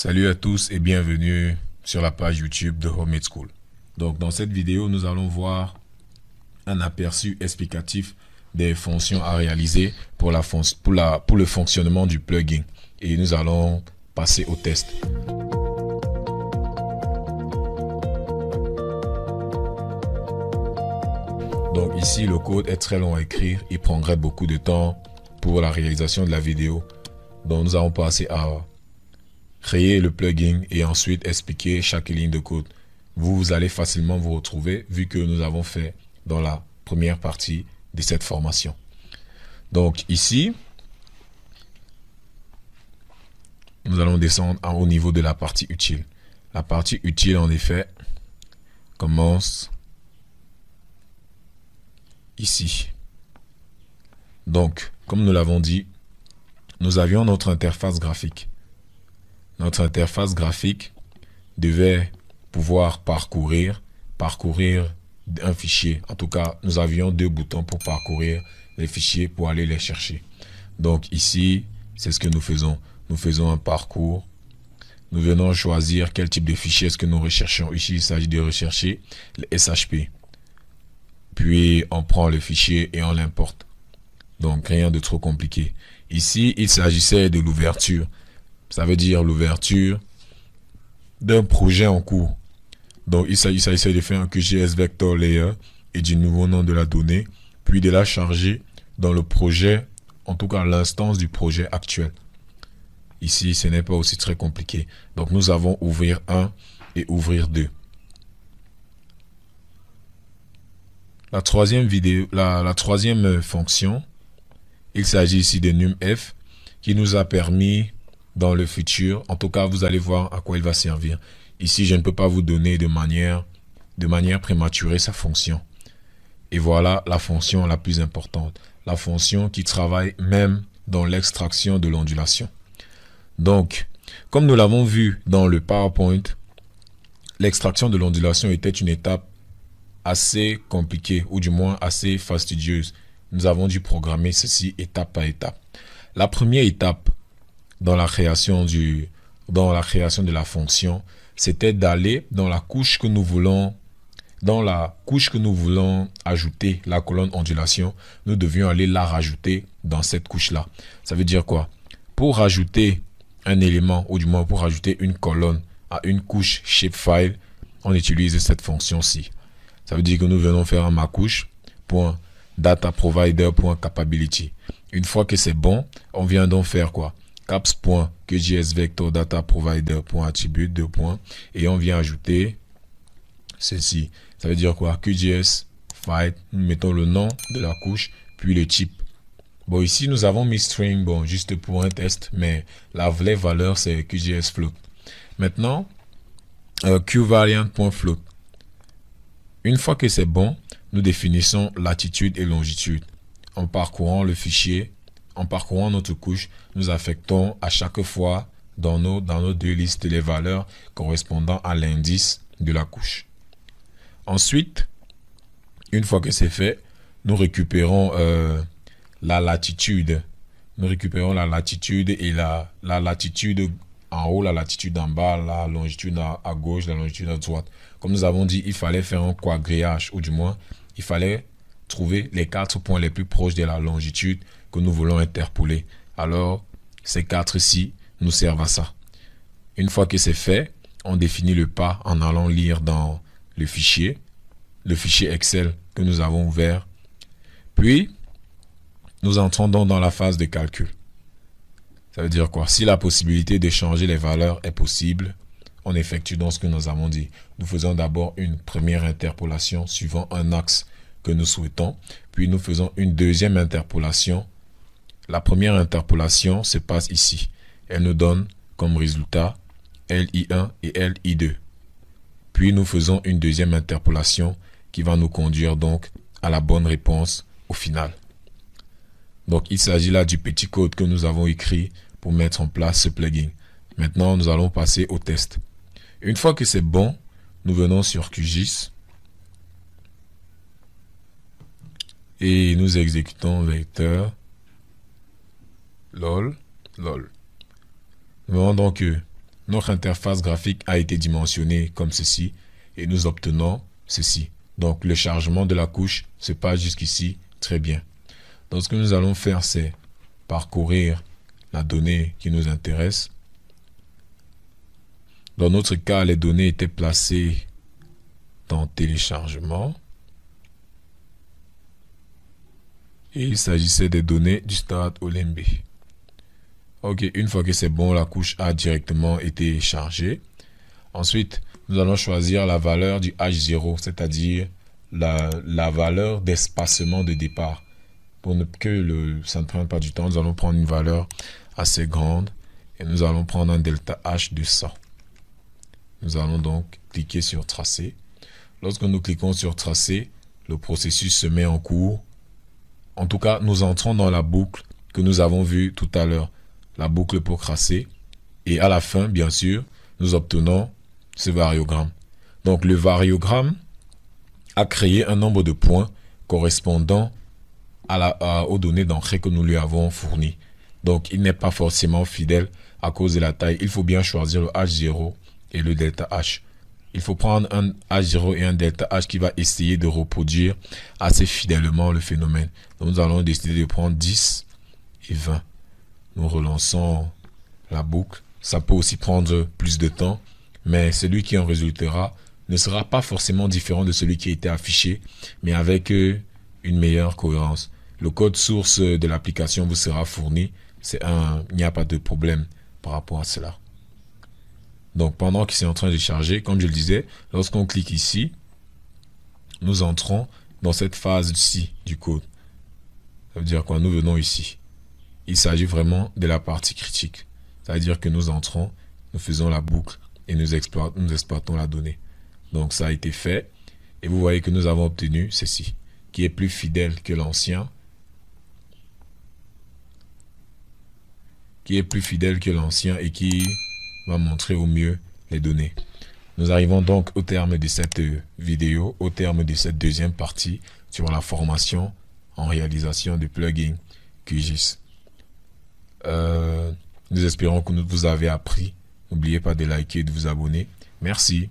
Salut à tous et bienvenue sur la page YouTube de Homemade School. Donc dans cette vidéo, nous allons voir un aperçu explicatif des fonctions à réaliser pour le fonctionnement du plugin. Et nous allons passer au test. Donc ici, le code est très long à écrire. Il prendrait beaucoup de temps pour la réalisation de la vidéo. Donc nous allons passer à créer le plugin et ensuite expliquer chaque ligne de code. Vous allez facilement vous retrouver vu que nous avons fait dans la première partie de cette formation. Donc ici, nous allons descendre au niveau de la partie utile. La partie utile, en effet, commence ici. Donc, comme nous l'avons dit, nous avions notre interface graphique. Notre interface graphique devait pouvoir parcourir un fichier. En tout cas, nous avions deux boutons pour parcourir les fichiers pour aller les chercher. Donc ici, c'est ce que nous faisons. Nous faisons un parcours. Nous venons choisir quel type de fichier est-ce que nous recherchons. Ici, il s'agit de rechercher le SHP. Puis, on prend le fichier et on l'importe. Donc, rien de trop compliqué. Ici, il s'agissait de l'ouverture. Ça veut dire l'ouverture d'un projet en cours. Donc, il s'agissait de faire un QGIS Vector Layer et du nouveau nom de la donnée, puis de la charger dans le projet, en tout cas l'instance du projet actuel. Ici, ce n'est pas aussi très compliqué. Donc, nous avons ouvrir 1 et ouvrir 2. La troisième fonction, il s'agit ici de numF qui nous a permis dans le futur, en tout cas, vous allez voir à quoi il va servir. Ici, je ne peux pas vous donner de manière prématurée sa fonction. Et voilà la fonction la plus importante. La fonction qui travaille même dans l'extraction de l'ondulation. Donc, comme nous l'avons vu dans le PowerPoint, l'extraction de l'ondulation était une étape assez compliquée, ou du moins assez fastidieuse. Nous avons dû programmer ceci étape par étape. La première étape dans la création de la fonction, c'était d'aller dans la couche que nous voulons ajouter la colonne ondulation. Nous devions aller la rajouter dans cette couche-là. Ça veut dire quoi? Pour rajouter un élément, ou du moins pour rajouter une colonne à une couche shapefile, on utilise cette fonction-ci. Ça veut dire que nous venons faire un macouche.dataprovider.capability. Une fois que c'est bon, on vient donc faire quoi? caps.qgsvector.dataprovider.attribute et on vient ajouter ceci. Ça veut dire quoi? QGS file, nous mettons le nom de la couche, puis le type. Bon, ici, nous avons mis string, bon, juste pour un test, mais la vraie valeur, c'est QGS float. Maintenant, qvariant.float. Une fois que c'est bon, nous définissons latitude et longitude. En parcourant le fichier, en parcourant notre couche, nous affectons à chaque fois dans nos deux listes les valeurs correspondant à l'indice de la couche. Ensuite, une fois que c'est fait, nous récupérons la latitude. Nous récupérons la latitude et la latitude en haut, la latitude en bas, la longitude à gauche, la longitude à droite. Comme nous avons dit, il fallait faire un quadrillage, ou du moins, il fallait trouver les 4 points les plus proches de la longitude que nous voulons interpoler. Alors, ces 4-ci nous servent à ça. Une fois que c'est fait, on définit le pas en allant lire dans le fichier Excel que nous avons ouvert. Puis, nous entrons donc dans la phase de calcul. Ça veut dire quoi? Si la possibilité de changer les valeurs est possible, on effectue donc ce que nous avons dit. Nous faisons d'abord une première interpolation suivant un axe que nous souhaitons. Puis nous faisons une deuxième interpolation. La première interpolation se passe ici. Elle nous donne comme résultat LI1 et LI2. Puis nous faisons une deuxième interpolation qui va nous conduire donc à la bonne réponse au final. Donc il s'agit là du petit code que nous avons écrit pour mettre en place ce plugin. Maintenant, nous allons passer au test. Une fois que c'est bon, nous venons sur QGIS et nous exécutons vecteur lol. Nous voyons donc que notre interface graphique a été dimensionnée comme ceci et nous obtenons ceci. Donc le chargement de la couche se passe jusqu'ici très bien. Donc ce que nous allons faire, c'est parcourir la donnée qui nous intéresse. Dans notre cas, les données étaient placées dans téléchargement. Et il s'agissait des données du Stade Olembe. Ok, une fois que c'est bon, la couche a directement été chargée. Ensuite, nous allons choisir la valeur du H0, c'est-à-dire la valeur d'espacement de départ. Pour que ça ne prenne pas du temps, nous allons prendre une valeur assez grande et nous allons prendre un delta H de 100. Nous allons donc cliquer sur tracer. Lorsque nous cliquons sur tracer, le processus se met en cours. En tout cas, nous entrons dans la boucle que nous avons vue tout à l'heure, la boucle pour tracer. Et à la fin, bien sûr, nous obtenons ce variogramme. Donc, le variogramme a créé un nombre de points correspondant aux données d'entrée que nous lui avons fournies. Donc, il n'est pas forcément fidèle à cause de la taille. Il faut bien choisir le H0 et le delta H. Il faut prendre un H0 et un delta H qui va essayer de reproduire assez fidèlement le phénomène. Donc, nous allons décider de prendre 10 et 20. Nous relançons la boucle. Ça peut aussi prendre plus de temps, mais celui qui en résultera ne sera pas forcément différent de celui qui a été affiché, mais avec une meilleure cohérence. Le code source de l'application vous sera fourni. Il n'y a pas de problème par rapport à cela. Donc, pendant qu'il est en train de charger, comme je le disais, lorsqu'on clique ici, nous entrons dans cette phase-ci du code. Ça veut dire quoi? Nous venons ici. Il s'agit vraiment de la partie critique. Ça veut dire que nous entrons, nous faisons la boucle et nous exploitons la donnée. Donc, ça a été fait. Et vous voyez que nous avons obtenu ceci, qui est plus fidèle que l'ancien. Et qui va montrer au mieux les données. Nous arrivons donc au terme de cette vidéo, au terme de cette deuxième partie sur la formation en réalisation de plugins QGIS. Nous espérons que vous avez appris. N'oubliez pas de liker et de vous abonner. Merci.